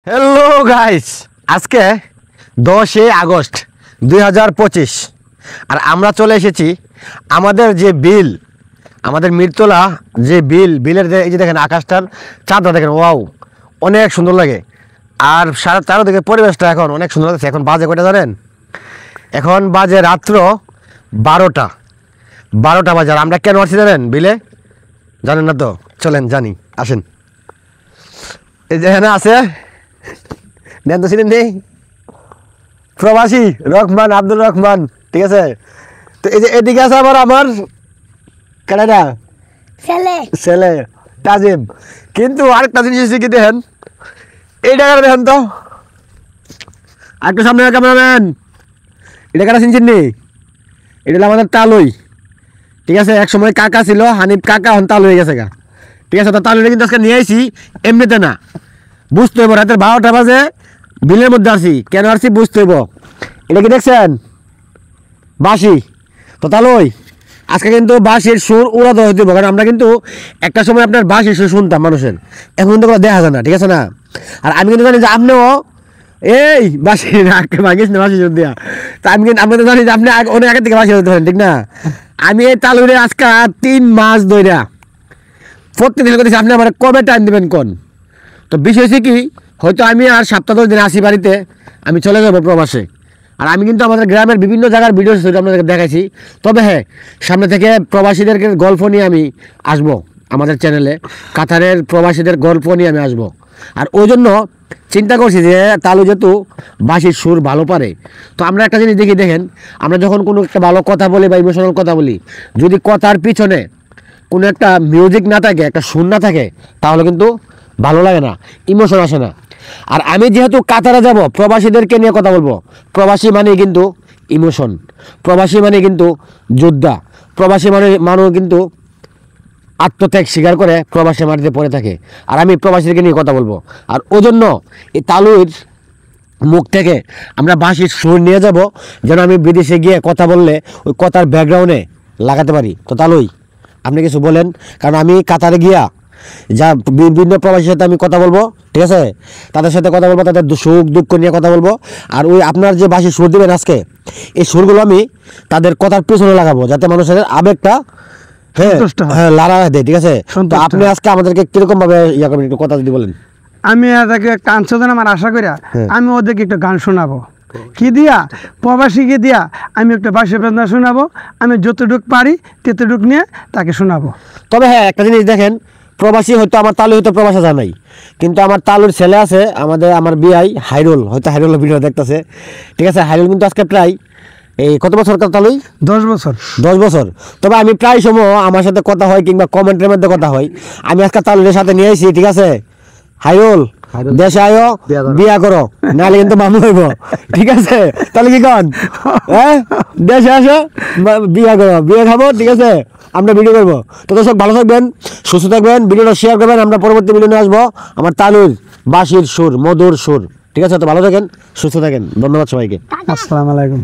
Hello guys, আজকে 10 August 2025 আর আমরা চলে এসেছি আমাদের যে বিল, আমাদের মিরতলা যে বিলের এই যে দেখেন আকাশটার চাঁদটা দেখেন, ওয়াও অনেক সুন্দর লাগে। আর চারদিকে পরিবেশটা এখন অনেক সুন্দর লাগছে। এখন বাজে কয়টা জানেন? এখন বাজে রাত্র 12টা বাজে। আর আমরা কেন আসছি জানেন বিলে? জানেন না তো? চলেন জানি, আসেন। এই যে এখানে আছে দেন তো চিনেন নেই, প্রবাসী রহমান, আব্দুল রহমান, ঠিক আছে। তো এই যে এদিকে আছে আবার আমার কানাডা ছেলে তাজিম। কিন্তু আরেকটা জিনিস এসে কি দেখেন, এই জায়গাটা দেখেন তো, আরেকটু সামনে ক্যামেরাম্যান, এটা কারা চিনছেন নি? এটা হলো আমাদের তালুই, ঠিক আছে। এক সময় কাকা ছিল, হানিফ কাকা, এখন তালু হয়ে গেছে গা, ঠিক আছে। তো তালুটা কিন্তু আজকে নিয়ে আইসি এমনিতে না, বুঝতে হইব। রাতের 12টা বাজে বিলের মধ্যে আসি, কেন আসছি বুঝতে হইব। এটা কি দেখছেন? বাঁশি। তো তালুই আজকে কিন্তু বাঁশির সুর উড়াতে হইতে হইব, কারণ আমরা কিন্তু একটা সময় আপনার বাঁশির সুর শুনতাম মানুষের, এখন কিন্তু দেখা যায় না, ঠিক আছে না। আর আমি কিন্তু জানি যে আপনিও এই বাঁশি ভাঙিস না বাঁশি সুর দিয়া। তা আমি তো জানি যে আপনি অনেক আগের থেকে বাঁশি হতে পারেন, ঠিক না। আমি এই তালুরে আজকে 3 মাস ধইরা প্রত্যেকদিন করেছি, আপনি আমার কবে টাইম দেবেন কোন? তো বিষয় হচ্ছে কি, হয়তো আমি আর সপ্তাহ 10 দিন আসি বাড়িতে, আমি চলে যাবো প্রবাসে। আর আমি কিন্তু আমাদের গ্রামের বিভিন্ন জায়গার ভিডিও আপনাদেরকে দেখাইছি। তবে হ্যাঁ, সামনে থেকে প্রবাসীদের গল্প নিয়ে আমি আসবো আমাদের চ্যানেলে, কাতারের প্রবাসীদের গল্প নিয়ে আমি আসবো। আর ওই জন্য চিন্তা করছি যে তালু যেহেতু বাঁশির সুর ভালো পারে, তো আমরা একটা জিনিস দেখেন, আমরা যখন কোনো একটা ভালো কথা বলি বা ইমোশনাল কথা বলি, যদি কথার পিছনে কোনো একটা মিউজিক না থাকে, একটা সুর না থাকে, তাহলে কিন্তু ভালো লাগে না, ইমোশন আসে না। আর আমি যেহেতু কাতারে যাব, প্রবাসীদেরকে নিয়ে কথা বলবো। প্রবাসী মানে কিন্তু ইমোশন, প্রবাসী মানে কিন্তু যোদ্ধা, প্রবাসী মানুষ কিন্তু আত্মত্যাগ স্বীকার করে প্রবাসী মাটিতে পড়ে থাকে। আর আমি প্রবাসীদেরকে নিয়ে কথা বলবো। আর ওই জন্য এই তালুর মুখ থেকে আমরা বাঁশির সুর নিয়ে যাব, যেন আমি বিদেশে গিয়ে কথা বললে ওই কথার ব্যাকগ্রাউন্ডে লাগাতে পারি। তো তালুই আপনি কিছু বলেন, কারণ আমি কাতারে গিয়া যা বিভিন্ন প্রবাসীর সাথে আমি কথা বলবো, ঠিক আছে, তাদের সাথে কথা বলবো, তাদের সুখ দুঃখ নিয়ে কথা বলবো। আর ওই আপনার যে বাঁশির সুর দেবেন আজকে, এই সুরগুলো আমি তাদের কথার পিছনে লাগাবো, যাতে মানুষের আবেগটা হ্যাঁ লড়া দেয়, ঠিক আছে। তো আপনি আজকে আমাদেরকে কিরকম ভাবে ইয়া করবেন, একটু কথা যদি বলেন। আমি এদেরকে একটা আনসার আমার আশা করি আমি ওদেরকে একটা গান শোনাবো, কি দিয়া প্রবাসীকে দিয়া আমি একটা বাঁশি বেদনা শোনাবো। আমি যতটুক পারি ততটুক নিয়ে তাকে শোনাবো। তবে হ্যাঁ, একটা জিনিস দেখেন, প্রবাসী হয়তো আমার তালু হয়তো প্রবাসে জানাই, কিন্তু আমার তালুর ছেলে আছে, আমার বিআই হাইরুল, হয়তো হাইরুলের ভিডিও দেখতেছে, ঠিক আছে। হাইরুল কিন্তু আজকে প্রায় এই কত বছর তালুই? 10 বছর। 10 বছর। তবে আমি প্রায় সময় আমার সাথে কথা হয় কিংবা কমেন্টের মধ্যে কথা হয়, আমি আজকে তালুরের সাথে নিয়ে আসি, ঠিক আছে। হাইরুল দেশে আয়ো, বিয়া করো, নাহলে কিন্তু মামলা হইব, ঠিক আছে। তাহলে কি কন, হ্যাঁ দেশে আসো, বিয়া করো, বিয়ে খাবো, ঠিক আছে, আমরা ভিডিও করবো। তো দর্শক ভালো থাকবেন, সুস্থ থাকবেন, ভিডিওটা শেয়ার করবেন। আমরা পরবর্তী ভিডিও নিয়ে আসবো আমার তালুর বাঁশির সুর, মধুর সুর, ঠিক আছে। তো ভালো থাকেন, সুস্থ থাকেন, ধন্যবাদ সবাইকে। আসসালামু আলাইকুম।